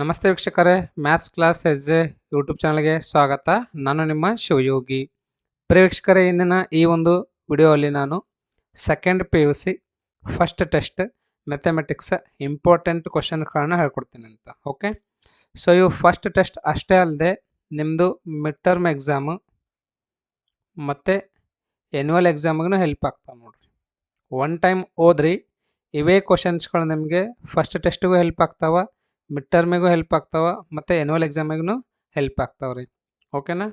ನಮಸ್ತೆ ವೀಕ್ಷಕರೇ, maths class S J YouTube ಚಾನಲ್ಗೆ ಸ್ವಾಗತ. ನಾನು ನಿಮ್ಮ ಶಿವಯೋಗಿ. ಪ್ರಿಯ ವೀಕ್ಷಕರೇ, ಇಂದಿನ ಈ ಒಂದು ವಿಡಿಯೋಲ್ಲಿ ನಾನು second PUC first test mathematics important ಕ್ವಶನ್ಗಳನ್ನ ಹೇಳ್ಕೊಡ್ತೀನಿ ಅಂತ. ಓಕೆ, ಸೊ ಇವು ಫಸ್ಟ್ ಟೆಸ್ಟ್ ಅಷ್ಟೇ ಅಲ್ಲದೆ ನಿಮ್ಮದು ಮಿಡ್ ಟರ್ಮ್ ಎಕ್ಸಾಮು ಮತ್ತು ಎನ್ಯುವಲ್ ಎಕ್ಸಾಮಿಗೂ ಹೆಲ್ಪ್ ಆಗ್ತಾವೆ ನೋಡಿರಿ. ಒನ್ ಟೈಮ್ ಓದ್ರಿ, ಇವೇ ಕ್ವಶನ್ಸ್ಗಳು ನಿಮಗೆ ಫಸ್ಟ್ ಟೆಸ್ಟಿಗೂ ಹೆಲ್ಪ್ ಆಗ್ತಾವೆ, ಮಿಡ್ ಟರ್ಮಿಗೂ ಹೆಲ್ಪ್ ಆಗ್ತಾವೆ ಮತ್ತು ಎನ್ಯುವಲ್ ಎಕ್ಸಾಮಿಗೂ ಹೆಲ್ಪ್ ಆಗ್ತಾವೆ ರೀ. ಓಕೆನಾ?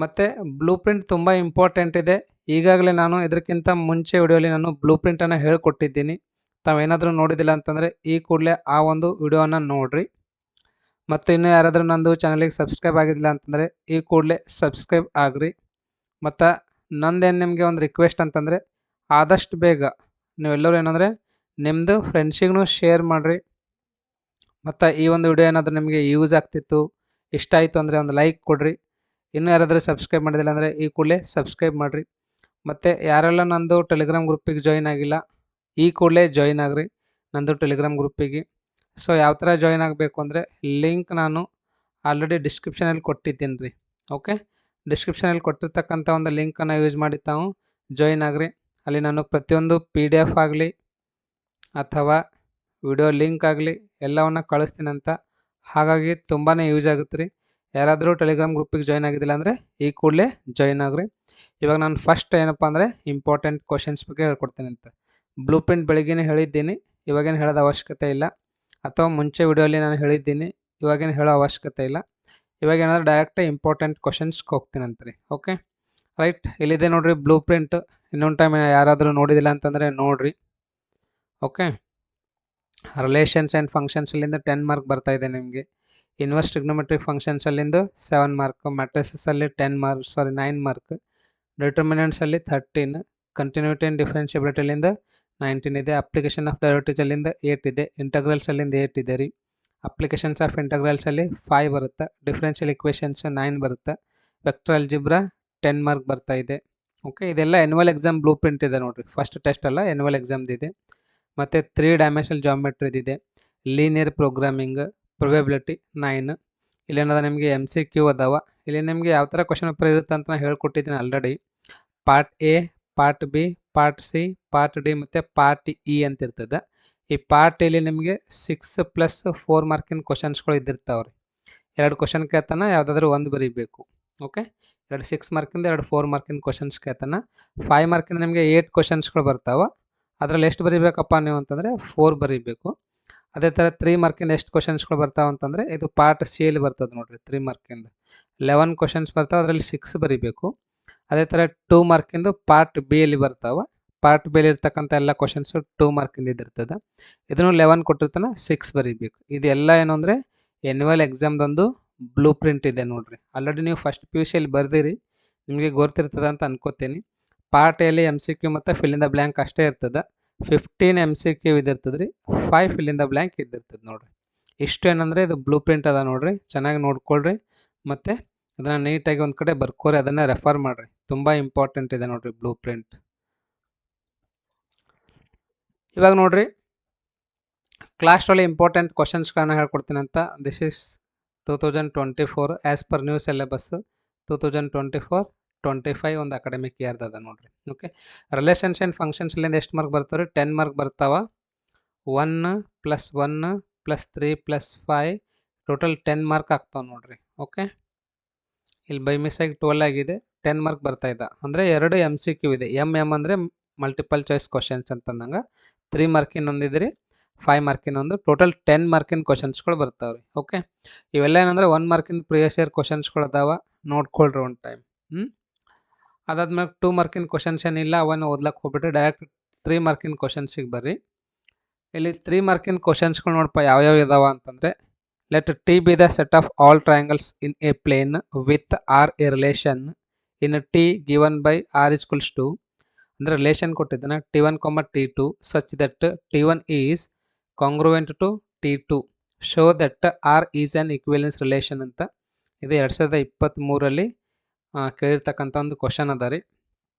ಮತ್ತು ಬ್ಲೂ ಪ್ರಿಂಟ್ ತುಂಬ ಇಂಪಾರ್ಟೆಂಟ್ ಇದೆ. ಈಗಾಗಲೇ ನಾನು ಇದಕ್ಕಿಂತ ಮುಂಚೆ ವಿಡಿಯೋಲಿ ನಾನು ಬ್ಲೂ ಪ್ರಿಂಟನ್ನು ಹೇಳ್ಕೊಟ್ಟಿದ್ದೀನಿ. ತಾವೇನಾದರೂ ನೋಡಿದಿಲ್ಲ ಅಂತಂದರೆ ಈ ಕೂಡಲೇ ಆ ಒಂದು ವಿಡಿಯೋನ ನೋಡಿರಿ. ಮತ್ತು ಇನ್ನೂ ಯಾರಾದರೂ ನಂದು ಚಾನಲಿಗೆ ಸಬ್ಸ್ಕ್ರೈಬ್ ಆಗಿದ್ದಿಲ್ಲ ಅಂತಂದರೆ ಈ ಕೂಡಲೇ ಸಬ್ಸ್ಕ್ರೈಬ್ ಆಗಿರಿ. ಮತ್ತು ನಂದೇನು ನಿಮಗೆ ಒಂದು ರಿಕ್ವೆಸ್ಟ್ ಅಂತಂದರೆ, ಆದಷ್ಟು ಬೇಗ ನೀವೆಲ್ಲರೂ ಏನಂದರೆ ನಿಮ್ಮದು ಫ್ರೆಂಡ್ಸಿಗೂ ಶೇರ್ ಮಾಡಿರಿ. ಮತ್ತು ಈ ಒಂದು ವಿಡಿಯೋ ಏನಾದರೂ ನಿಮಗೆ ಯೂಸ್ ಆಗ್ತಿತ್ತು, ಇಷ್ಟ ಆಯಿತು ಅಂದರೆ ಒಂದು ಲೈಕ್ ಕೊಡಿರಿ. ಇನ್ನೂ ಯಾರಾದರೂ ಸಬ್ಸ್ಕ್ರೈಬ್ ಮಾಡಿದಿಲ್ಲ ಅಂದರೆ ಈ ಕೂಡಲೇ ಸಬ್ಸ್ಕ್ರೈಬ್ ಮಾಡಿರಿ. ಮತ್ತು ಯಾರೆಲ್ಲ ನಂದು ಟೆಲಿಗ್ರಾಮ್ ಗ್ರೂಪಿಗೆ ಜಾಯಿನ್ ಆಗಿಲ್ಲ, ಈ ಕೂಡಲೇ ಜಾಯಿನ್ ಆಗಿರಿ ನಂದು ಟೆಲಿಗ್ರಾಮ್ ಗ್ರೂಪಿಗೆ. ಸೊ ಯಾವ ಥರ ಜಾಯಿನ್ ಆಗಬೇಕು ಅಂದರೆ ಲಿಂಕ್ ನಾನು ಆಲ್ರೆಡಿ ಡಿಸ್ಕ್ರಿಪ್ಷನಲ್ಲಿ ಕೊಟ್ಟಿದ್ದೀನಿ ರೀ. ಓಕೆ, ಡಿಸ್ಕ್ರಿಪ್ಷನಲ್ಲಿ ಕೊಟ್ಟಿರ್ತಕ್ಕಂಥ ಒಂದು ಲಿಂಕನ್ನು ಯೂಸ್ ಮಾಡಿ ತಾವು ಜಾಯಿನ್ ಆಗಿರಿ. ಅಲ್ಲಿ ನಾನು ಪ್ರತಿಯೊಂದು PDF ಆಗಲಿ ಅಥವಾ ವಿಡಿಯೋ ಲಿಂಕ್ ಆಗಲಿ ಎಲ್ಲವನ್ನು ಕಳಿಸ್ತೀನಿ ಅಂತ. ಹಾಗಾಗಿ ತುಂಬಾ ಯೂಸ್ ಆಗುತ್ತೆ ರೀ. ಯಾರಾದರೂ ಟೆಲಿಗ್ರಾಮ್ ಗ್ರೂಪಿಗೆ ಜಾಯಿನ್ ಆಗಿದ್ದಿಲ್ಲ ಅಂದರೆ ಈ ಕೂಡಲೇ ಜಾಯಿನ್ ಆಗಿರಿ. ಇವಾಗ ನಾನು ಫಸ್ಟ್ ಏನಪ್ಪ ಅಂದರೆ ಇಂಪಾರ್ಟೆಂಟ್ ಕ್ವಶನ್ಸ್ ಬಗ್ಗೆ ಹೇಳ್ಕೊಡ್ತೀನಿ ಅಂತ. ಬ್ಲೂ ಪ್ರಿಂಟ್ ಬೆಳಗ್ಗೆನೇ ಹೇಳಿದ್ದೀನಿ, ಇವಾಗೇನು ಹೇಳೋದು ಅವಶ್ಯಕತೆ ಇಲ್ಲ. ಅಥವಾ ಮುಂಚೆ ವಿಡಿಯೋಲಿ ನಾನು ಹೇಳಿದ್ದೀನಿ, ಇವಾಗೇನು ಹೇಳೋ ಅವಶ್ಯಕತೆ ಇಲ್ಲ. ಇವಾಗ ಏನಾದರೂ ಡೈರೆಕ್ಟ್ ಇಂಪಾರ್ಟೆಂಟ್ ಕ್ವಶನ್ಸ್ಗೆ ಹೋಗ್ತೀನಂತ ರೀ. ಓಕೆ ರೈಟ್, ಇಲ್ಲಿದೆ ನೋಡಿರಿ ಬ್ಲೂ ಪ್ರಿಂಟ್. ಇನ್ನೊಂದು ಟೈಮ್ ಯಾರಾದರೂ ನೋಡಿದಿಲ್ಲ ಅಂತಂದರೆ ನೋಡಿರಿ. ಓಕೆ, ರಿಲೇಷನ್ಸ್ ಆ್ಯಂಡ್ ಫಂಕ್ಷನ್ಸಲ್ಲಿಂದ 10 ಮಾರ್ಕ್ ಬರ್ತಾ ಇದೆ ನಿಮಗೆ. ಇನ್ವರ್ಸ್ ಟ್ರಿಗ್ನೋಮೆಟ್ರಿಕ್ ಫಂಕ್ಷನ್ಸಲ್ಲಿಂದು 7 ಮಾರ್ಕ್, ಮ್ಯಾಟ್ರಿಸಸ್ಸಲ್ಲಿ 9 ಮಾರ್ಕ್, ಡಿಟರ್ಮಿನೆಂಟ್ಸಲ್ಲಿ 13, ಕಂಟಿನ್ಯೂಟಿ ಆ್ಯಂಡ್ ಡಿಫರೆನ್ಷಿಯಬಿಲಿಟಿಲಿಂದ 19 ಇದೆ, ಅಪ್ಲಿಕೇಶನ್ ಆಫ್ ಡೈರೆಕ್ಟಿಜಲ್ಲಿಂದ 8 ಇದೆ, ಇಂಟಗ್ರಲ್ಸಲ್ಲಿಂದ 8 ಇದೆ ರೀ, ಅಪ್ಲಿಕೇಶನ್ಸ್ ಆಫ್ ಇಂಟಗ್ರಲ್ಸಲ್ಲಿ 5 ಬರುತ್ತೆ, ಡಿಫರೆನ್ಷಿಯಲ್ ಇಕ್ವೇಷನ್ಸ್ 9 ಬರುತ್ತೆ, ವೆಕ್ಟರ್ ಅಲ್ಜಿಬ್ರಾ 10 ಮಾರ್ಕ್ ಬರ್ತಾ ಇದೆ. ಓಕೆ, ಇದೆಲ್ಲ ಎನ್ಯುವಲ್ ಎಕ್ಸಾಮ್ ಬ್ಲೂ ಪ್ರಿಂಟ್ ಇದೆ ನೋಡಿರಿ. ಫಸ್ಟ್ ಟೆಸ್ಟ್ ಅಲ್ಲ, ಎನ್ಯುವಲ್ ಎಕ್ಸಾಮ್ದಿದೆ. ಮತ್ತು 3 ಡೈಮೆನ್ಷನಲ್ ಜಾಮೆಟ್ರಿದಿದೆ, ಲೀನಿಯರ್ ಪ್ರೋಗ್ರಾಮಿಂಗ್, ಪ್ರೊಬೆಬಿಲಿಟಿ 9. ಇಲ್ಲೇನದ ನಿಮಗೆ MCQ ಅದಾವ. ಇಲ್ಲಿ ನಿಮಗೆ ಯಾವ ಥರ ಕ್ವಶನ್ ಪೇಪರ್ ಇರುತ್ತೆ ಅಂತ ನಾನು ಹೇಳ್ಕೊಟ್ಟಿದ್ದೀನಿ already. Part A, part B, part C, part D ಮತ್ತು ಪಾರ್ಟ್ E ಅಂತ ಇರ್ತದೆ. ಈ ಪಾರ್ಟ್ ಎಲ್ಲಿ ನಿಮಗೆ 6+4 ಮಾರ್ಕಿನ ಕ್ವಶನ್ಸ್ಗಳು ಇದ್ದಿರ್ತಾವೆ ರೀ. 2 ಕ್ವಶನ್ ಕೇಳ್ತಾನೆ, ಯಾವುದಾದ್ರೂ ಒಂದು ಬರೀಬೇಕು. ಓಕೆ, 2 6 ಮಾರ್ಕಿಂದ 2 4 ಮಾರ್ಕಿನ ಕ್ವಶನ್ಸ್ ಕೇಳ್ತಾನೆ. 5 ಮಾರ್ಕಿಂದ ನಿಮಗೆ 8 ಕ್ವಶನ್ಸ್ಗಳು ಬರ್ತಾವೆ. ಅದರಲ್ಲಿ ಎಷ್ಟು ಬರೀಬೇಕಪ್ಪ ನೀವು ಅಂತಂದರೆ 4 ಬರೀಬೇಕು. ಅದೇ ಥರ 3 ಮಾರ್ಕಿಂದ ಎಷ್ಟು ಕ್ವಶನ್ಸ್ಗಳು ಬರ್ತಾವೆ ಅಂತಂದರೆ ಇದು ಪಾರ್ಟ್ C ಅಲ್ಲಿ ಬರ್ತದೆ ನೋಡಿರಿ. 3 ಮಾರ್ಕಿಂದ 11 ಕ್ವಶನ್ಸ್ ಬರ್ತಾವೆ, ಅದರಲ್ಲಿ 6 ಬರೀಬೇಕು. ಅದೇ ಥರ 2 ಮಾರ್ಕಿಂದು ಪಾರ್ಟ್ B ಅಲ್ಲಿ ಬರ್ತಾವೆ. ಪಾರ್ಟ್ B ಅಲ್ಲಿ ಇರ್ತಕ್ಕಂಥ ಎಲ್ಲ ಕ್ವಶನ್ಸು 2 ಮಾರ್ಕಿಂದ ಇದಿರ್ತದೆ. ಇದನ್ನು 11 ಕೊಟ್ಟಿರ್ತಾನೆ, 6 ಬರೀಬೇಕು. ಇದೆಲ್ಲ ಏನು ಅಂದರೆ ಎನ್ಯುವಲ್ ಎಕ್ಸಾಮ್ದೊಂದು ಬ್ಲೂ ಪ್ರಿಂಟ್ ಇದೆ ನೋಡಿರಿ. ಆಲ್ರೆಡಿ ನೀವು ಫಸ್ಟ್ PUC ಅಲ್ಲಿ ಬರ್ದಿರಿ, ನಿಮಗೆ ಗೊತ್ತಿರ್ತದೆ ಅಂತ ಅನ್ಕೋತೀನಿ. ಪಾರ್ಟ್ ಎಲ್ಲಿ MCQ ಮತ್ತು ಫಿಲ್ ಇನ್ ದ ಬ್ಲ್ಯಾಂಕ್ ಅಷ್ಟೇ ಇರ್ತದೆ. 15 MCQ ಇದಿರ್ತದೆ ರೀ, 5 ಫಿಲ್ ಇನ್ ದ ಬ್ಲ್ಯಾಂಕ್ ಇದ್ದಿರ್ತದೆ ನೋಡಿರಿ. ಇಷ್ಟು ಏನಂದರೆ ಇದು ಬ್ಲೂ ಪ್ರಿಂಟ್ ಅದ ನೋಡಿರಿ, ಚೆನ್ನಾಗಿ ನೋಡ್ಕೊಳ್ರಿ. ಮತ್ತು ಅದನ್ನು ನೀಟಾಗಿ ಒಂದು ಕಡೆ ಬರ್ಕೋರಿ, ಅದನ್ನು ರೆಫರ್ ಮಾಡಿರಿ. ತುಂಬ ಇಂಪಾರ್ಟೆಂಟ್ ಇದೆ ನೋಡಿರಿ ಬ್ಲೂ ಪ್ರಿಂಟ್. ಇವಾಗ ನೋಡಿರಿ, ಕ್ಲಾಸ್ 12 ಇಂಪಾರ್ಟೆಂಟ್ ಕ್ವಶನ್ಸ್ಗಳನ್ನ ಹೇಳ್ಕೊಡ್ತೀನಿ ಅಂತ. This is 2024 as per new syllabus 2024-25 ಒಂದು ಅಕಾಡೆಮಿಕ್ ಇಯರ್ದು ಅದ ನೋಡಿರಿ. ಓಕೆ, ರಿಲೇಷನ್ಸ್ ಆ್ಯಂಡ್ ಫಂಕ್ಷನ್ಸ್ಲಿಂದ ಎಷ್ಟು ಮಾರ್ಕ್ ಬರ್ತಾವೆ ರೀ? 10 ಮಾರ್ಕ್ ಬರ್ತಾವೆ. 1 + 1 + 3 + 5 ಟೋಟಲ್ 10 ಮಾರ್ಕ್ ಆಗ್ತಾವೆ ನೋಡಿರಿ. ಓಕೆ, ಇಲ್ಲಿ ಬೈ ಮಿಸ್ಸಾಗಿ 12 ಆಗಿದೆ, 10 ಮಾರ್ಕ್ ಬರ್ತಾ ಇದೆ. ಅಂದರೆ 2 MCQ ಇದೆ. MM ಅಂದರೆ ಮಲ್ಟಿಪಲ್ ಚಾಯ್ಸ್ ಕ್ವಶನ್ಸ್ ಅಂತಂದಂಗೆ. 3 ಮಾರ್ಕಿನ ಒಂದಿದ್ರಿ, 5 ಮಾರ್ಕಿನ ಒಂದು, ಟೋಟಲ್ 10 ಮಾರ್ಕಿನ ಕ್ವಶನ್ಸ್ಗಳು ಬರ್ತಾವೆ ರೀ. ಓಕೆ, ಇವೆಲ್ಲ ಏನಂದರೆ 1 ಮಾರ್ಕಿನ ಪ್ರಿವಿಯಸ್ ಇಯರ್ ಕ್ವಶನ್ಸ್ಗಳು ಅದಾವೆ, ನೋಡ್ಕೊಳ್ರಿ ಒಂದು ಟೈಮ್. ಅದಾದ್ಮೇಲೆ 2 ಮಾರ್ಕಿನ ಕ್ವಶನ್ಸ್ ಏನಿಲ್ಲ, ಅವನ್ನು ಓದ್ಲಕ್ಕೆ ಹೋಗ್ಬಿಟ್ಟು ಡೈರೆಕ್ಟ್ 3 ಮಾರ್ಕಿನ ಕ್ವಶನ್ಸಿಗೆ ಬರ್ರಿ. ಇಲ್ಲಿ 3 ಮಾರ್ಕಿನ ಕ್ವಶನ್ಸ್ಗಳು ನೋಡಪ್ಪ ಯಾವ್ಯಾವ ಇದಾವ ಅಂತಂದರೆ, let T be the set of all triangles in a plane with R a relation in T given by R is equals to, ಅಂದರೆ ರಿಲೇಷನ್ ಕೊಟ್ಟಿದ್ದಾನೆ T1, T2 such that T1 is congruent to T2, show that R is an equivalence relation ಅಂತ. ಇದು 2023 ಕೇಳಿರ್ತಕ್ಕಂಥ ಒಂದು question ಅದ ರೀ.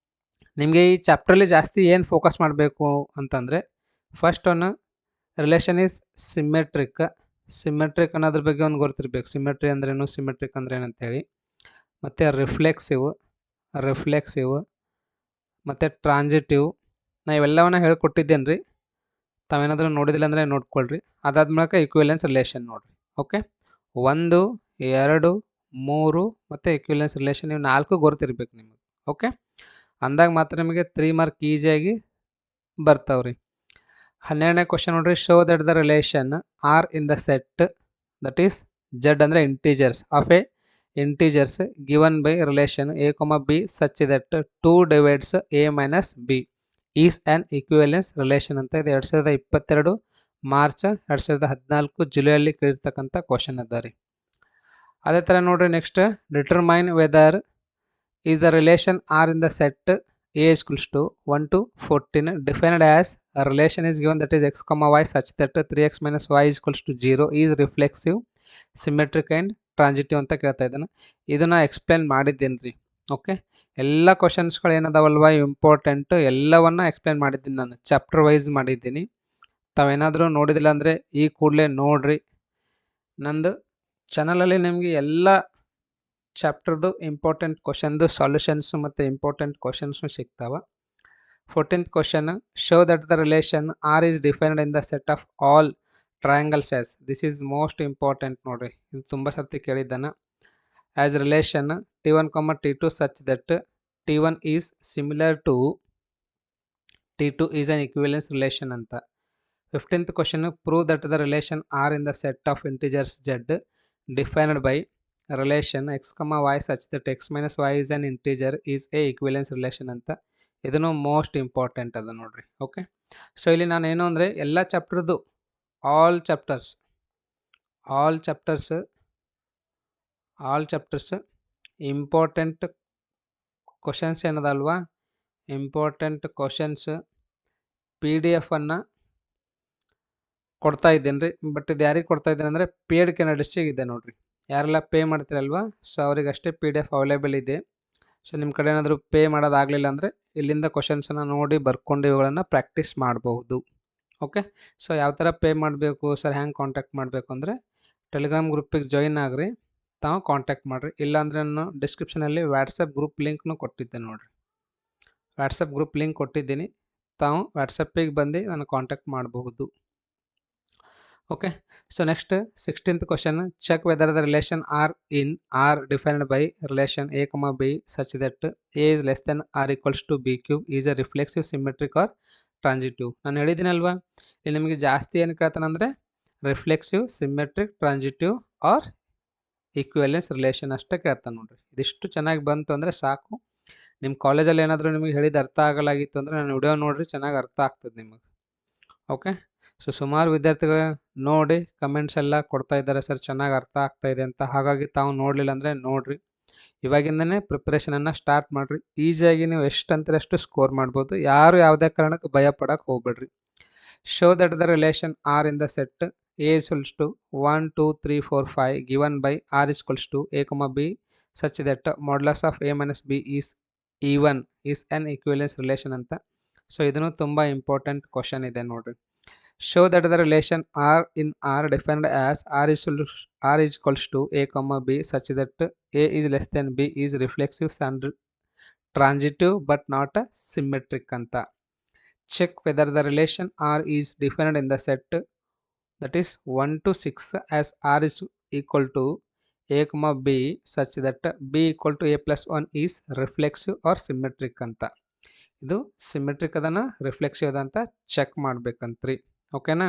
ನಿಮಗೆ ಈ ಚಾಪ್ಟ್ರಲ್ಲಿ ಜಾಸ್ತಿ ಏನು ಫೋಕಸ್ ಮಾಡಬೇಕು ಅಂತಂದರೆ, first one relation is symmetric, symmetric ಅನ್ನೋದ್ರ ಬಗ್ಗೆ ಒಂದು ಗೊತ್ತಿರಬೇಕು. ಸಿಮೆಟ್ರಿ ಅಂದ್ರೇನು, ಸಿಮೆಟ್ರಿಕ್ ಅಂದ್ರೆ ಏನಂತೇಳಿ. ಮತ್ತು ರಿಫ್ಲೆಕ್ಸಿವ್ ಮತ್ತು ಟ್ರಾನ್ಸಿಟಿವ್. ನಾ ಇವೆಲ್ಲವನ್ನ ಹೇಳ್ಕೊಟ್ಟಿದ್ದೇನೆ ರೀ. ತಾವೇನಾದರೂ ನೋಡಿದಿಲ್ಲ ಅಂದರೆ ನೋಡ್ಕೊಳ್ರಿ. ಅದಾದ್ಮೇಲೆ ಈಕ್ವಿಲೆನ್ಸ್ ರಿಲೇಷನ್ ನೋಡಿರಿ. ಓಕೆ, 1, 2, 3 ಮತ್ತು ಈಕ್ವಿಲೆನ್ಸ್ ರಿಲೇಷನ್ ಇವು 4 ಗೊತ್ತಿರ್ಬೇಕು ನಿಮಗೆ. ಓಕೆ, ಅಂದಾಗ ಮಾತ್ರ ನಿಮಗೆ 3 ಮಾರ್ಕ್ ಈಸಿಯಾಗಿ ಬರ್ತಾವ್ರಿ. 12ನೇ ಕ್ವಶನ್ ನೋಡ್ರಿ. Show that the relation R in the set that is Z ಅಂದರೆ integers of a integers given by relation a b such that 2 divides a minus b is an equivalence relation ಅಂತ. ಇದು 2022 March 2014 ಜುಲೈಯಲ್ಲಿ ಕೇಳಿರ್ತಕ್ಕಂಥ question ಅದ ರೀ. ಅದೇ ಥರ ನೋಡ್ರಿ next, determine whether is the relation R in the set a is equals to 1 to 14 defined as a relation is given that is x comma y such that 3x minus y is equals to 0 is reflexive, symmetric and transitive ಅಂತ ಕೇಳ್ತಾ ಇದ್ದಾನೆ. ಇದನ್ನು explain ಮಾಡಿದ್ದೀನಿ ರೀ. Okay, ಎಲ್ಲ ಕ್ವಶನ್ಸ್ಗಳು ಏನದಾವಲ್ವ important ಎಲ್ಲವನ್ನ explain ಮಾಡಿದ್ದೀನಿ, ನಾನು ಚಾಪ್ಟರ್ ವೈಸ್ ಮಾಡಿದ್ದೀನಿ. ತಾವೇನಾದರೂ ನೋಡಿದಿಲ್ಲ ಅಂದರೆ ಈ ಕೂಡಲೇ ನೋಡ್ರಿ. ನಂದು ಚಾನಲಲ್ಲಿ ನಿಮಗೆ ಎಲ್ಲ ಚಾಪ್ಟರ್ದು ಇಂಪಾರ್ಟೆಂಟ್ ಕ್ವಶನ್ದು ಸಾಲ್ಯೂಷನ್ಸು ಮತ್ತು ಇಂಪಾರ್ಟೆಂಟ್ ಕ್ವಶನ್ಸ್ನು ಸಿಗ್ತಾವೆ. 14th question, show that the relation R is defined in the set of all triangles as. This is most important ನೋಡ್ರಿ, ಇದು ತುಂಬ ಸರ್ತಿ ಕೇಳಿದ್ದಾನೆ. As relation T1, T2 such that T1 is similar to T2 is an equivalence relation ಅಂತ. 15th question, prove that the relation R in the set of integers Z defined by relation x y such that x minus y is an integer is a equivalence relation ಅಂತ. ಇದನ್ನು most important ಅದ ನೋಡ್ರಿ. Okay, so ಇಲ್ಲಿ ನಾನು ಏನು ಅಂದರೆ ಎಲ್ಲ ಚಾಪ್ಟರ್ದು ಆಲ್ ಚಾಪ್ಟರ್ಸ್ ಇಂಪಾರ್ಟೆಂಟ್ ಕ್ವಶನ್ಸ್ ಏನದಲ್ವಾ, ಇಂಪಾರ್ಟೆಂಟ್ ಕ್ವಶನ್ಸ್ PDF ಅನ್ನು ಕೊಡ್ತಾ ಇದ್ದೇನೆ ರೀ. ಬಟ್ ಇದು ಯಾರಿಗೆ ಕೊಡ್ತಾ ಇದ್ದೇನೆ ಅಂದರೆ ಪೇಡ್ ಕೆನಡಿಸ್ಟಿಗೆ ಇದೆ ನೋಡ್ರಿ. ಯಾರೆಲ್ಲ ಪೇ ಮಾಡ್ತೀರಲ್ವ, ಸೊ ಅವರಿಗಷ್ಟೇ PDF ಅವೈಲೇಬಲ್ ಇದೆ. ಸೊ ನಿಮ್ಮ ಕಡೆ ಏನಾದರೂ ಪೇ ಮಾಡೋದಾಗಲಿಲ್ಲ ಅಂದರೆ ಇಲ್ಲಿಂದ ಕ್ವಶನ್ಸನ್ನು ನೋಡಿ ಬರ್ಕೊಂಡು ಇವುಗಳನ್ನು ಪ್ರಾಕ್ಟೀಸ್ ಮಾಡಬಹುದು. ಓಕೆ, ಸೊ ಯಾವ ಥರ ಪೇ ಮಾಡಬೇಕು ಸರ್, ಹ್ಯಾಂಗೆ ಕಾಂಟ್ಯಾಕ್ಟ್ ಮಾಡಬೇಕು ಅಂದರೆ ಟೆಲಿಗ್ರಾಮ್ ಗ್ರೂಪಿಗೆ ಜಾಯಿನ್ ಆಗ್ರಿ, ತಾವು ಕಾಂಟ್ಯಾಕ್ಟ್ ಮಾಡಿರಿ. ಇಲ್ಲಾಂದರೆ ನಾನು ಡಿಸ್ಕ್ರಿಪ್ಷನಲ್ಲಿ ವಾಟ್ಸಪ್ ಗ್ರೂಪ್ ಲಿಂಕ್ನು ಕೊಟ್ಟಿದ್ದೆ ನೋಡಿರಿ. ವಾಟ್ಸಪ್ ಗ್ರೂಪ್ ಲಿಂಕ್ ಕೊಟ್ಟಿದ್ದೀನಿ, ತಾವು ವಾಟ್ಸಪ್ಪಿಗೆ ಬಂದು ನಾನು ಕಾಂಟ್ಯಾಕ್ಟ್ ಮಾಡಬಹುದು. Okay, so next 16th question, check whether the relation R defined by relation a b such that a is less than or equals to b cube is a reflexive, symmetric or transitive. ನಾನು ಹೇಳಿದ್ದೀನಲ್ವಾ, ಇಲ್ಲಿ ನಿಮಗೆ ಜಾಸ್ತಿ ಏನು ಕೇಳ್ತಾನಂದರೆ reflexive, symmetric, transitive or equivalence relation ಅಷ್ಟೇ ಕೇಳ್ತಾನೆ ನೋಡ್ರಿ. ಇದಿಷ್ಟು ಚೆನ್ನಾಗಿ ಬಂತು ಅಂದರೆ ಸಾಕು. ನಿಮ್ಮ ಕಾಲೇಜಲ್ಲಿ ಏನಾದರೂ ನಿಮಗೆ ಹೇಳಿದ ಅರ್ಥ ಆಗಲಾಗಿತ್ತು ಅಂದರೆ ನಾನು ವಿಡಿಯೋ ನೋಡಿರಿ, ಚೆನ್ನಾಗಿ ಅರ್ಥ ಆಗ್ತದೆ ನಿಮಗೆ. ಓಕೆ, ಸೊ ಸುಮಾರು ವಿದ್ಯಾರ್ಥಿಗಳು ನೋಡಿ ಕಮೆಂಟ್ಸ್ ಎಲ್ಲ ಕೊಡ್ತಾ ಇದ್ದಾರೆ, ಸರ್ ಚೆನ್ನಾಗಿ ಅರ್ಥ ಆಗ್ತಾ ಇದೆ ಅಂತ. ಹಾಗಾಗಿ ತಾವು ನೋಡಲಿಲ್ಲ ಅಂದರೆ ನೋಡಿರಿ, ಇವಾಗಿಂದನೇ ಪ್ರಿಪ್ರೇಷನನ್ನು ಸ್ಟಾರ್ಟ್ ಮಾಡಿರಿ. ಈಸಿಯಾಗಿ ನೀವು ಎಷ್ಟಂತರಷ್ಟು ಸ್ಕೋರ್ ಮಾಡ್ಬೋದು. ಯಾರು ಯಾವುದೇ ಕಾರಣಕ್ಕೆ ಭಯ ಪಡೋಕ್ಕೆ ಹೋಗ್ಬೇಡ್ರಿ. Show that the relation R in the set A is equals to 1, 2, 3, 4, 5 given by R is equals to A, B such that modulus of A minus B is even is an equivalence relation ಅಂತ. So ಇದನ್ನು ತುಂಬ important question ಇದೆ ನೋಡ್ರಿ. Show that the relation R in R defined as R is equals to A, B such that A is less than B is reflexive and transitive but not symmetric ಅಂತ. Check whether the relation R is defined in the set that is 1 to 6 as R is equal to A, B such that B equal to A plus 1 is reflexive or symmetric ಅಂತ. ಇದು symmetric ಅದನ್ನು reflexive ಅದಂತ ಚೆಕ್ ಮಾಡ್ಬೇಕಂತ್ರಿ. ಓಕೆನಾ.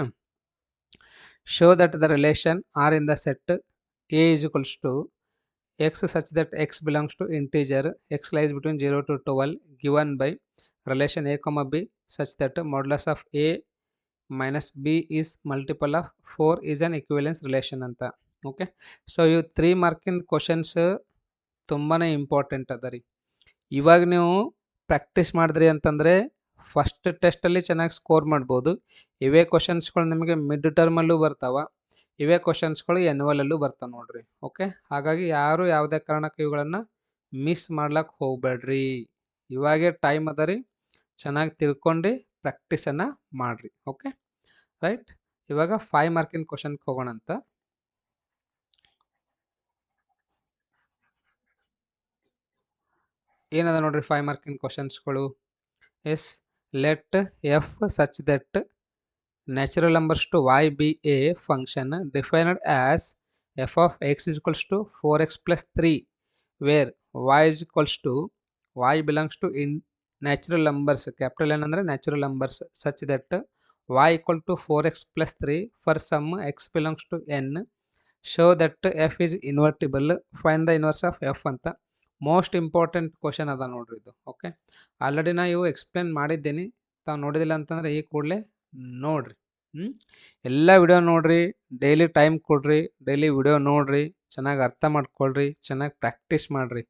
Show that the relation R in the set A is equals to X such that X belongs to integer X lies between 0 to 12 given by relation A, B such that modulus of A minus B is multiple of 4 is an equivalence relation ಅಂತ. Okay, so ಇವು 3 ಮಾರ್ಕಿನ questions ತುಂಬಾ important ಅದ ರೀ. ಇವಾಗ ನೀವು practice ಮಾಡಿದ್ರಿ ಅಂತಂದರೆ ಫಸ್ಟ್ ಟೆಸ್ಟಲ್ಲಿ ಚೆನ್ನಾಗಿ ಸ್ಕೋರ್ ಮಾಡ್ಬೋದು. ಇವೇ ಕ್ವಶನ್ಸ್ಗಳು ನಿಮಗೆ ಮಿಡ್ ಟರ್ಮಲ್ಲೂ ಬರ್ತಾವೆ, ಇವೇ ಕ್ವಶನ್ಸ್ಗಳು ಎನ್ಯುವಲಲ್ಲೂ ಬರ್ತಾವೆ ನೋಡ್ರಿ. ಓಕೆ, ಹಾಗಾಗಿ ಯಾರು ಯಾವುದೇ ಕಾರಣಕ್ಕೆ ಇವುಗಳನ್ನು ಮಿಸ್ ಮಾಡ್ಲಿಕ್ಕೆ ಹೋಗ್ಬೇಡ್ರಿ. ಇವಾಗೇ ಟೈಮ್ ಅದ ರೀ, ಚೆನ್ನಾಗಿ ತಿಳ್ಕೊಂಡು ಪ್ರಾಕ್ಟೀಸನ್ನು ಮಾಡಿರಿ. ಓಕೆ ರೈಟ್, ಇವಾಗ 5 ಮಾರ್ಕಿನ ಕ್ವಶನ್ಗೆ ಹೋಗೋಣ ಅಂತ. ಏನದ ನೋಡ್ರಿ 5 ಮಾರ್ಕಿನ ಕ್ವಶನ್ಸ್ಗಳು. Yes, let f such that natural numbers to y be a function defined as f of x is equals to 4x plus 3 where y is equals to y belongs to in natural numbers, capital N andre natural numbers, such that y equal to 4x plus 3 for some x belongs to n, show that f is invertible, find the inverse of f ಅಂತ most important question ಅದ ನೋಡ್ರಿ ಇದು. Okay, already ನಾ ಇವು explain ಮಾಡಿದ್ದೀನಿ, ತಾವು ನೋಡಿದಿಲ್ಲ ಅಂತಂದ್ರೆ ಈ ಕೂಡಲೇ ನೋಡ್ರಿ. ಎಲ್ಲ ವಿಡಿಯೋ ನೋಡ್ರಿ, ಡೈಲಿ ಟೈಮ್ ಕೊಡ್ರಿ, ಡೈಲಿ ವಿಡಿಯೋ ನೋಡ್ರಿ, ಚೆನ್ನಾಗಿ ಅರ್ಥ ಮಾಡ್ಕೊಳ್ರಿ, ಚೆನ್ನಾಗಿ ಪ್ರಾಕ್ಟೀಸ್ ಮಾಡಿರಿ.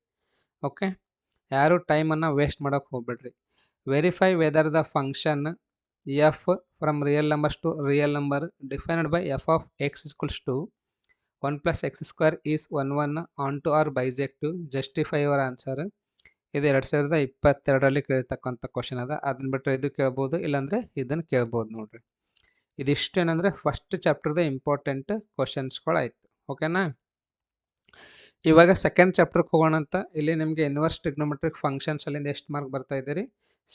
ಓಕೆ, ಯಾರು ಟೈಮನ್ನು ವೇಸ್ಟ್ ಮಾಡೋಕ್ಕೆ ಹೋಗ್ಬೇಡ್ರಿ. Verify whether the function f from real numbers to real number defined by f of x equals to 1 plus x square is 1 onto or bisective, justify your answer. ಇದು 2022ರಲ್ಲಿ ಕೇಳಿರ್ತಕ್ಕಂಥ question ಅದ. ಅದನ್ನ ಬಿಟ್ಟರೆ ಇದು ಕೇಳ್ಬೋದು, ಇಲ್ಲಾಂದರೆ ಇದನ್ನು ಕೇಳ್ಬೋದು ನೋಡ್ರಿ. ಇದಿಷ್ಟೇನಂದರೆ ಫಸ್ಟ್ ಚಾಪ್ಟರ್ದ ಇಂಪಾರ್ಟೆಂಟ್ ಕ್ವಶನ್ಸ್ಗಳಾಯಿತು. ಓಕೆನಾ, ಇವಾಗ ಸೆಕೆಂಡ್ ಚಾಪ್ಟರ್ಗೆ ಹೋಗೋಣ ಅಂತ. ಇಲ್ಲಿ ನಿಮಗೆ ಇನ್ವರ್ಸ್ ಟ್ರಿಗ್ನೋಮೆಟ್ರಿಕ್ ಫಂಕ್ಷನ್ಸ್ ಅಲ್ಲಿಂದ ಎಷ್ಟು ಮಾರ್ಕ್ ಬರ್ತಾ ಇದೆ ರೀ?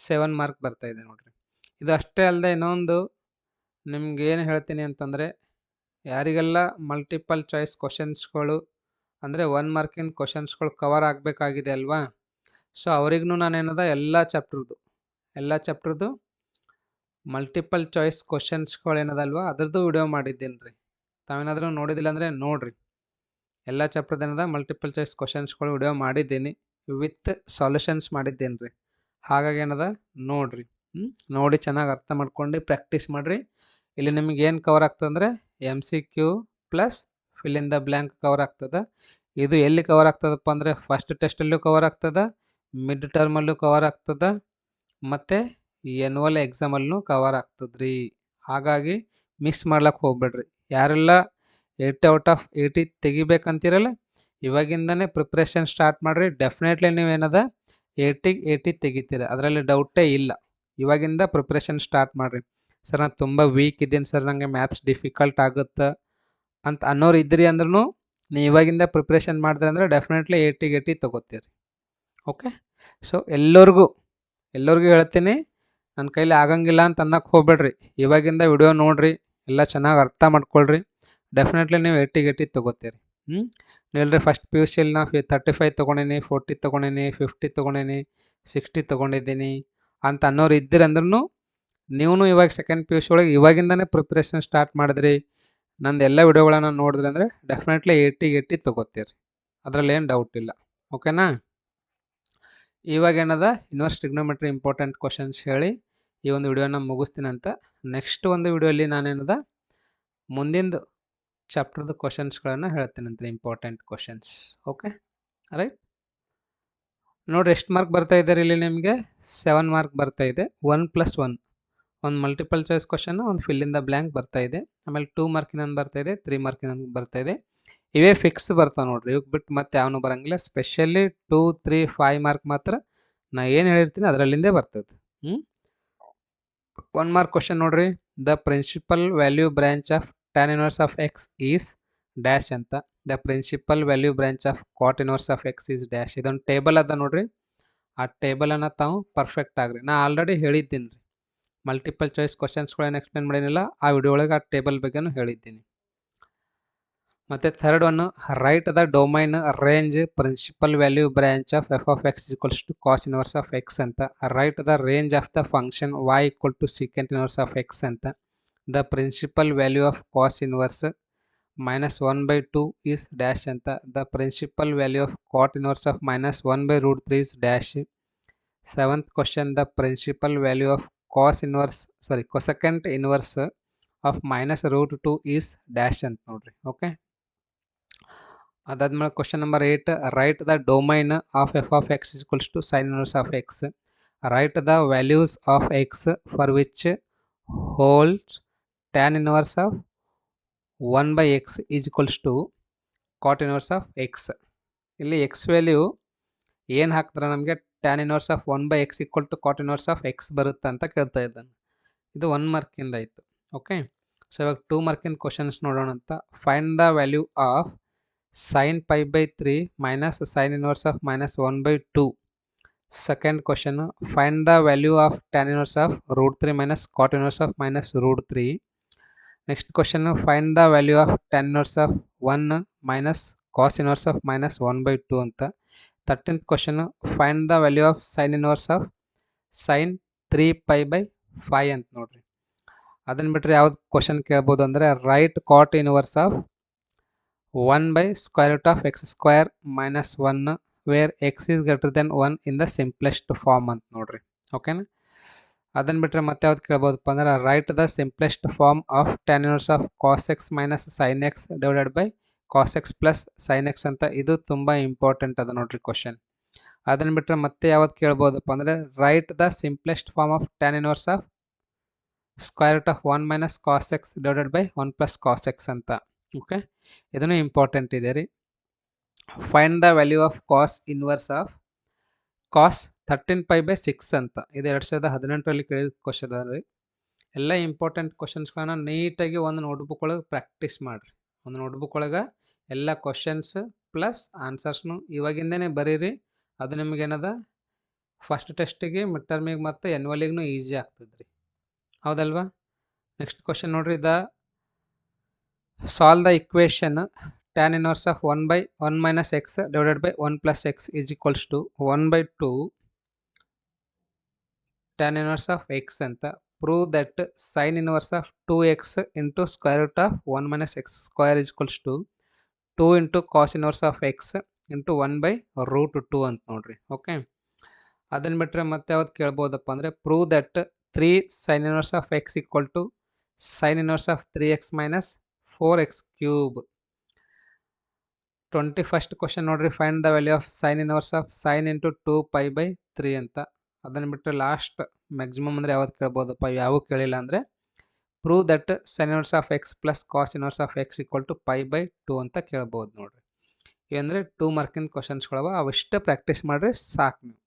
7 ಮಾರ್ಕ್ ಬರ್ತಾ ಇದೆ ನೋಡ್ರಿ. ಇದು ಅಷ್ಟೇ ಅಲ್ಲದೆ ಇನ್ನೊಂದು ನಿಮ್ಗೆ ಏನು ಹೇಳ್ತೀನಿ ಅಂತಂದರೆ, ಯಾರಿಗೆಲ್ಲ ಮಲ್ಟಿಪಲ್ ಚಾಯ್ಸ್ ಕ್ವಶನ್ಸ್ಗಳು ಅಂದರೆ 1 ಮಾರ್ಕಿನ ಕ್ವಶನ್ಸ್ಗಳು ಕವರ್ ಆಗಬೇಕಾಗಿದೆ ಅಲ್ವಾ, ಸೊ ಅವ್ರಿಗೂ ನಾನೇನದ ಎಲ್ಲ ಚಾಪ್ಟರ್ದು ಮಲ್ಟಿಪಲ್ ಚಾಯ್ಸ್ ಕ್ವಶನ್ಸ್ಗಳು ಏನದಲ್ವ ಅದ್ರದ್ದು ವಿಡಿಯೋ ಮಾಡಿದ್ದೀನಿ ರೀ. ತಾವೇನಾದರೂ ನೋಡಿದಿಲ್ಲ ಅಂದರೆ ನೋಡಿರಿ. ಎಲ್ಲ ಚಾಪ್ಟರ್ದು ಏನದ ಮಲ್ಟಿಪಲ್ ಚಾಯ್ಸ್ ಕ್ವಶನ್ಸ್ಗಳು ವಿಡಿಯೋ ಮಾಡಿದ್ದೀನಿ, ವಿತ್ ಸಾಲ್ಯೂಷನ್ಸ್ ಮಾಡಿದ್ದೀನಿ ರೀ. ಹಾಗಾಗಿ ಏನದ ನೋಡಿರಿ, ನೋಡಿ ಚೆನ್ನಾಗಿ ಅರ್ಥ ಮಾಡ್ಕೊಂಡು ಪ್ರಾಕ್ಟೀಸ್ ಮಾಡಿರಿ. ಇಲ್ಲಿ ನಿಮಗೆ ಏನು ಕವರ್ ಆಗ್ತದೆ ಅಂದರೆ MCQ plus fill in the blank cover ಆಗ್ತದೆ. ಇದು ಎಲ್ಲಿ ಕವರ್ ಆಗ್ತದಪ್ಪ ಅಂದರೆ ಫಸ್ಟ್ ಟೆಸ್ಟಲ್ಲೂ ಕವರ್ ಆಗ್ತದೆ, ಮಿಡ್ ಟರ್ಮಲ್ಲೂ ಕವರ್ ಆಗ್ತದೆ, ಮತ್ತು ಎನ್ಯುವಲ್ ಎಕ್ಸಾಮಲ್ಲೂ ಕವರ್ ಆಗ್ತದೆ ರೀ. ಹಾಗಾಗಿ ಮಿಸ್ ಮಾಡ್ಲಿಕ್ಕೆ ಹೋಗ್ಬೇಡ್ರಿ. ಯಾರೆಲ್ಲ 80 ಔಟ್ ಆಫ್ 80 ತೆಗಿಬೇಕಂತೀರಲ್ಲ, ಇವಾಗಿಂದನೇ ಪ್ರಿಪ್ರೇಷನ್ ಸ್ಟಾರ್ಟ್ ಮಾಡಿರಿ. ಡೆಫಿನೆಟ್ಲಿ ನೀವೇನದ 80ಗೆ 80 ತೆಗಿತೀರ, ಅದರಲ್ಲಿ ಡೌಟೇ ಇಲ್ಲ. ಇವಾಗಿಂದ ಪ್ರಿಪ್ರೇಷನ್ ಸ್ಟಾರ್ಟ್ ಮಾಡಿರಿ. ಸರ್ ನಾನು ತುಂಬ ವೀಕ್ ಇದ್ದೀನಿ ಸರ್, ನನಗೆ ಮ್ಯಾಥ್ಸ್ ಡಿಫಿಕಲ್ಟ್ ಆಗುತ್ತೆ ಅಂತ ಅನ್ನೋರು ಇದ್ರಿ ಅಂದ್ರೂ ನೀವು ಇವಾಗಿಂದ ಪ್ರಿಪ್ರೇಷನ್ ಮಾಡಿದ್ರೆ ಅಂದರೆ ಡೆಫಿನೆಟ್ಲಿ 80ಗೆ 80 ತೊಗೋತೀರಿ. ಓಕೆ, ಸೊ ಎಲ್ಲರಿಗೂ ಹೇಳ್ತೀನಿ, ನನ್ನ ಕೈಲಿ ಆಗಂಗಿಲ್ಲ ಅಂತ ಅನ್ನಕ್ಕೆ ಹೋಗ್ಬೇಡ್ರಿ. ಇವಾಗಿಂದ ವಿಡಿಯೋ ನೋಡಿರಿ, ಎಲ್ಲ ಚೆನ್ನಾಗಿ ಅರ್ಥ ಮಾಡ್ಕೊಳ್ರಿ, ಡೆಫಿನೆಟ್ಲಿ ನೀವು 80ಗೆ 80 ತೊಗೋತೀರಿ. ಹೇಳ್ರಿ, ಫಸ್ಟ್ PUC ಯಲ್ಲಿ ನಾವು 35 ತೊಗೊಂಡೀನಿ, 40 ತೊಗೊಂಡೀನಿ, 50 ತೊಗೊಂಡೀನಿ, 60 ತೊಗೊಂಡಿದ್ದೀನಿ ಅಂತ ಅನ್ನೋರು ಇದ್ದಿರಂದ್ರೂ ನೀವು ಇವಾಗ ಸೆಕೆಂಡ್ PUC ಒಳಗೆ ಇವಾಗಿಂದನೇ ಪ್ರಿಪ್ರೇಷನ್ ಸ್ಟಾರ್ಟ್ ಮಾಡಿದ್ರಿ, ನಂದು ಎಲ್ಲ ವಿಡಿಯೋಗಳನ್ನು ನೋಡಿದ್ರಿ ಅಂದರೆ ಡೆಫಿನೆಟ್ಲಿ 80ಗೆ 80 ತೊಗೋತೀರಿ, ಅದರಲ್ಲಿ ಏನು ಡೌಟ್ ಇಲ್ಲ. ಓಕೆನಾ, ಇವಾಗ ಏನದ ಇನ್ವರ್ಸ್ ಟ್ರಿಗ್ನೋಮೆಟ್ರಿ ಇಂಪಾರ್ಟೆಂಟ್ ಕ್ವಶನ್ಸ್ ಹೇಳಿ ಈ ಒಂದು ವಿಡಿಯೋನ ಮುಗಿಸ್ತೀನಿ ಅಂತ. ನೆಕ್ಸ್ಟ್ ಒಂದು ವಿಡಿಯೋಲಿ ನಾನೇನದ ಮುಂದಿಂದು ಚಾಪ್ಟರ್ದು ಕ್ವಶನ್ಸ್ಗಳನ್ನು ಹೇಳ್ತೀನಿ ಅಂತ, ಇಂಪಾರ್ಟೆಂಟ್ ಕ್ವಶನ್ಸ್. ಓಕೆ ರೈಟ್, ನೋಡಿರಿ ಎಷ್ಟು ಮಾರ್ಕ್ ಬರ್ತಾ ಇದ್ದಾರೆ ಇಲ್ಲಿ ನಿಮಗೆ? 7 ಮಾರ್ಕ್ ಬರ್ತಾ ಇದೆ. 1+1 ಒಂದು ಮಲ್ಟಿಪಲ್ ಚಾಯ್ಸ್ ಕ್ವಶನ್, ಒಂದು ಫಿಲ್ ಇನ್ ದ ಬ್ಲ್ಯಾಂಕ್ ಬರ್ತಾ ಇದೆ. ಆಮೇಲೆ 2 ಮಾರ್ಕಿನ ಬರ್ತಾ ಇದೆ, 3 ಮಾರ್ಕಿನ ಬರ್ತಾ ಇದೆ. ಇವೇ ಫಿಕ್ಸ್ ಬರ್ತಾವೆ ನೋಡ್ರಿ, ಇವಾಗ ಬಿಟ್ಟು ಮತ್ತೆ ಯಾವನು ಬರಂಗಿಲ್ಲ. ಸ್ಪೆಷಲಿ 2, 3, 5 ಮಾರ್ಕ್ ಮಾತ್ರ ನಾ ಏನು ಹೇಳಿರ್ತೀನಿ ಅದರಲ್ಲಿಂದೇ ಬರ್ತದೆ. 1 ಮಾರ್ಕ್ ಕ್ವಶನ್ ನೋಡ್ರಿ, the principal value branch of tan inverse of x is dash ಅಂತ. The principal value branch of cot inverse of x is dash. ಇದೊಂದು ಟೇಬಲ್ ಅದ ನೋಡ್ರಿ, ಆ ಟೇಬಲನ್ನು ತಾವು ಪರ್ಫೆಕ್ಟ್ ಆಗ್ರಿ. ನಾ ಆಲ್ರೆಡಿ ಹೇಳಿದ್ದೀನಿ ರೀ, ಮಲ್ಟಿಪಲ್ ಚಾಯ್ಸ್ ಕ್ವಶನ್ಸ್ಗಳೇನು ಎಕ್ಸ್ಪ್ಲೇನ್ ಮಾಡೀನಿಲ್ಲ, ಆ ವಿಡಿಯೋ ಒಳಗೆ ಆ ಟೇಬಲ್ ಬಗ್ಗೆನೂ ಹೇಳಿದ್ದೀನಿ. ಮತ್ತು third one, write the domain range principal value branch of f of x equals to cos inverse of x ಅಂತ. Write the range of the function y equal to secant inverse of x ಅಂತ. The principal value of cos inverse -1/2 is dash ಅಂತ. The principal value of cot inverse of -1/√3 is dash. 7th question, the principal value of cosecant inverse of -√2 is dash ಅಂತ ನೋಡ್ರಿ. Okay, ಅದಾದ್ಮೇಲೆ question number 8, write the domain of f of x equals to sine inverse of x. Write the values of x for which holds tan inverse of 1/x is equals to cot inverse of x. ಇಲ್ಲಿ x value ಏನು ಹಾಕ್ತಾರೆ ನಮಗೆ? tan inverse of 1/x equal to cot inverse of x ಬರುತ್ತೆ ಅಂತ ಕೇಳ್ತಾ ಇದ್ದಾನೆ. ಇದು 1 ಮಾರ್ಕಿಂದ ಆಯಿತು. ಓಕೆ, ಸೊ ಇವಾಗ 2 ಮಾರ್ಕಿಂದ ಕ್ವಶನ್ಸ್ ನೋಡೋಣ ಅಂತ. Find the value of sin π/3 minus sine inverse of -1/2 Second question, find the value of tan inverse of root 3 minus cot inverse of minus root 3. Next question, find the value of tan inverse of 1 minus cos inverse of minus 1 by 2 ಅಂತ. 13th question, find the value of sin inverse of sin 3 pi by 5 ಅಂತ ನೋಡ್ರಿ. ಅದನ್ನ ಬಿಟ್ಟರೆ ಯಾವ್ದು question ಕೇಳ್ಬೋದು ಅಂದರೆ write cot inverse of 1 by square root of x square minus 1 where x is greater than 1 in the simplest form ಅಂತ ನೋಡ್ರಿ. ಓಕೆನಾ. ಅದನ್ನ ಬಿಟ್ಟರೆ ಮತ್ತೆ ಯಾವ್ದು ಕೇಳ್ಬೋದಪ್ಪ ಅಂದ್ರೆ write the simplest form of tan inverse of cos x minus sin x divided by cos x plus sin x ಅಂತ. ಇದು ತುಂಬ ಇಂಪಾರ್ಟೆಂಟ್ ಅದ ನೋಡ್ರಿ ಕ್ವಶನ್. ಅದನ್ನ ಬಿಟ್ಟರೆ ಮತ್ತೆ ಯಾವ್ದು ಕೇಳ್ಬೋದಪ್ಪ ಅಂದರೆ write the simplest form of tan inverse of square root of 1 minus cos x divided by 1 plus cos x ಅಂತ. ಓಕೆ, ಇದನ್ನು ಇಂಪಾರ್ಟೆಂಟ್ ಇದೆ ರೀ. Find the value of cos inverse of cos 13 pi by 6 ಅಂತ. ಇದು 2018ರಲ್ಲಿ ಕೇಳಿದ question ಅದ ರೀ. ಎಲ್ಲ ಇಂಪಾರ್ಟೆಂಟ್ ಕ್ವಶನ್ಸ್ಗಳನ್ನ ನೀಟಾಗಿ ಒಂದು ನೋಟ್ಬುಕ್ ಒಳಗೆ ಪ್ರಾಕ್ಟೀಸ್ ಮಾಡಿರಿ. ಒಂದು ನೋಟ್ಬುಕ್ ಒಳಗೆ ಎಲ್ಲ ಕ್ವಶನ್ಸ್ ಪ್ಲಸ್ ಆನ್ಸರ್ಸ್ನು ಇವಾಗಿಂದನೇ ಬರೀರಿ. ಅದು ನಿಮಗೇನದ ಫಸ್ಟ್ ಟೆಸ್ಟಿಗೆ ಮಿಡ್ ಟರ್ಮಿಗೆ ಮತ್ತು ಎನ್ಯುವಲಿಗೂ ಈಸಿ ಆಗ್ತದೆ ರೀ, ಹೌದಲ್ವಾ. ನೆಕ್ಸ್ಟ್ ಕ್ವಶನ್ ನೋಡ್ರಿ, solve the equation tan inverse of 1 by 1 minus x divided by 1 plus x is equals to 1 by 2 tan inverse of x ಅಂತ. prove that sin inverse of 2x into square root of 1 minus x square is equals to 2 into cos inverse of x into 1 by root 2 ಅಂತ ನೋಡ್ರಿ. Okay, ಅದನ್ನು ಬಿಟ್ಟರೆ ಮತ್ತೆ ಯಾವ್ದು ಕೇಳ್ಬೋದಪ್ಪ ಅಂದರೆ prove that 3 sin inverse of x equal to sin inverse of 3x minus 4x cube. 21st question ನೋಡ್ರಿ, find the value of sine inverse of sine into 2 pi by 3 ಅಂತ. ಅದನ್ನು ಬಿಟ್ಟು ಲಾಸ್ಟ್ ಮ್ಯಾಕ್ಸಿಮಮ್ ಅಂದರೆ ಯಾವ್ದು ಕೇಳ್ಬೋದಪ್ಪ, ಯಾವ ಕೇಳಿಲ್ಲ ಅಂದರೆ prove that sine inverse of x plus cos inverse of x equal to pi by 2 ಅಂತ ಕೇಳ್ಬೋದು ನೋಡ್ರಿ. ಇವಂದರೆ 2 ಮಾರ್ಕಿನ ಕ್ವಶನ್ಸ್ಗಳವ, ಅವಿಷ್ಟೇ ಪ್ರಾಕ್ಟೀಸ್ ಮಾಡಿರಿ ಸಾಕು ನೀವು.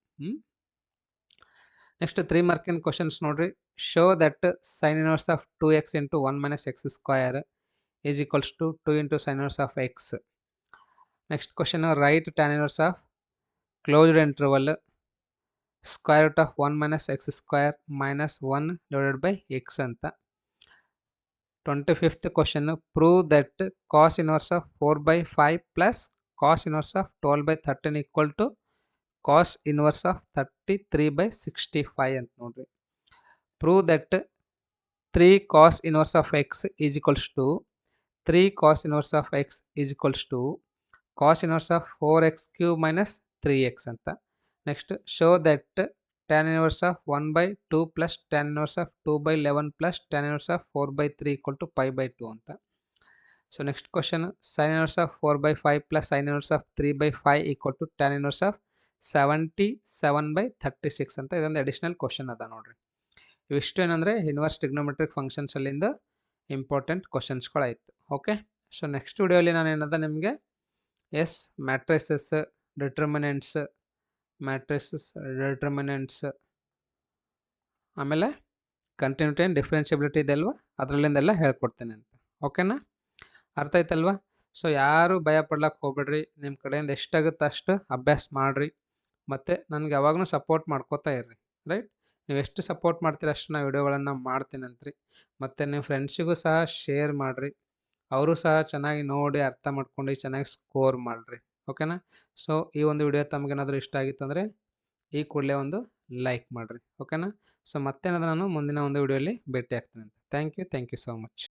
ನೆಕ್ಸ್ಟ್ 3 ಮಾರ್ಕಿನ ಕ್ವಶನ್ಸ್ ನೋಡ್ರಿ, show that sine inverse of 2x into 1 minus x square is equals to 2 into sine inverse of x. Next question, write tan inverse of closed interval square root of 1 minus x square minus 1 divided by x ಅಂತ. 25th question, prove that cos inverse of 4 by 5 plus cos inverse of 12 by 13 equal to cos inverse of 33 by 65 ಅಂತ ನೋಡ್ರಿ. Prove that 3 cos inverse of x is equals to 3 cos inverse of x is equals to cos inverse of 4x cube minus 3x ಅಂತ. Next show that tan inverse of 1 by 2 plus tan inverse of 2 by 11 plus tan inverse of 4 by 3 equal to pi by 2 ಅಂತ. So next question, sin inverse of 4 by 5 plus sin inverse of 3 by 5 equal to tan inverse of 77 by 36 ಅಂತ. ಇದೊಂದು additional question ಅದ ನೋಡ್ರಿ. ಇವಿಷ್ಟು ಏನಂದರೆ inverse trigonometric functions ಅಲ್ಲಿಂದ important ಕ್ವಶನ್ಸ್ಗಳಾಯಿತು. Okay, so next ವಿಡಿಯೋಲಿ ನಾನು ಏನದ ನಿಮಗೆ ಮ್ಯಾಟ್ರಿಸಸ್, ಡಿಟರ್ಮಿನೆಂಟ್ಸ್, ಆಮೇಲೆ ಕಂಟಿನ್ಯೂಟಿ ಆ್ಯಂಡ್ ಡಿಫ್ರೆನ್ಷಿಯಬಿಲಿಟಿ ಇದೆ ಅಲ್ವಾ, ಅದರಲ್ಲಿಂದೆಲ್ಲ ಹೇಳ್ಕೊಡ್ತೇನೆ ಅಂತ. ಓಕೆನಾ, ಅರ್ಥ ಆಯ್ತಲ್ವಾ. ಸೊ ಯಾರು ಭಯ ಪಡ್ಲಕ್ಕೆ ಹೋಗ್ಬೇಡ್ರಿ, ನಿಮ್ಮ ಕಡೆಯಿಂದ ಎಷ್ಟಾಗುತ್ತೆ ಅಷ್ಟು ಅಭ್ಯಾಸ ಮಾಡಿರಿ, ಮತ್ತು ನನಗೆ ಯಾವಾಗಲೂ ಸಪೋರ್ಟ್ ಮಾಡ್ಕೋತಾ ಇರ್ರಿ. ರೈಟ್, ನೀವು ಎಷ್ಟು ಸಪೋರ್ಟ್ ಮಾಡ್ತೀರಿ ಅಷ್ಟು ನಾನು ವಿಡಿಯೋಗಳನ್ನು ಮಾಡ್ತೀನಿ ಅಂತ್ರಿ. ಮತ್ತು ನಿಮ್ಮ ಫ್ರೆಂಡ್ಸಿಗೂ ಸಹ ಶೇರ್ ಮಾಡಿರಿ, ಅವರು ಸಹ ಚೆನ್ನಾಗಿ ನೋಡಿ ಅರ್ಥ ಮಾಡ್ಕೊಂಡು ಚೆನ್ನಾಗಿ ಸ್ಕೋರ್ ಮಾಡಿರಿ. ಓಕೆನಾ. ಸೊ ಈ ಒಂದು ವಿಡಿಯೋ ತಮಗೇನಾದರೂ ಇಷ್ಟ ಆಗಿತ್ತು ಅಂದರೆ ಈ ಕೂಡಲೇ ಒಂದು ಲೈಕ್ ಮಾಡಿರಿ. ಓಕೆನಾ. ಸೊ ಮತ್ತೇನಾದರೂ ನಾನು ಮುಂದಿನ ಒಂದು ವಿಡಿಯೋಲಿ ಭೇಟಿ ಆಗ್ತೀನಿ ಅಂತ. Thank you so much.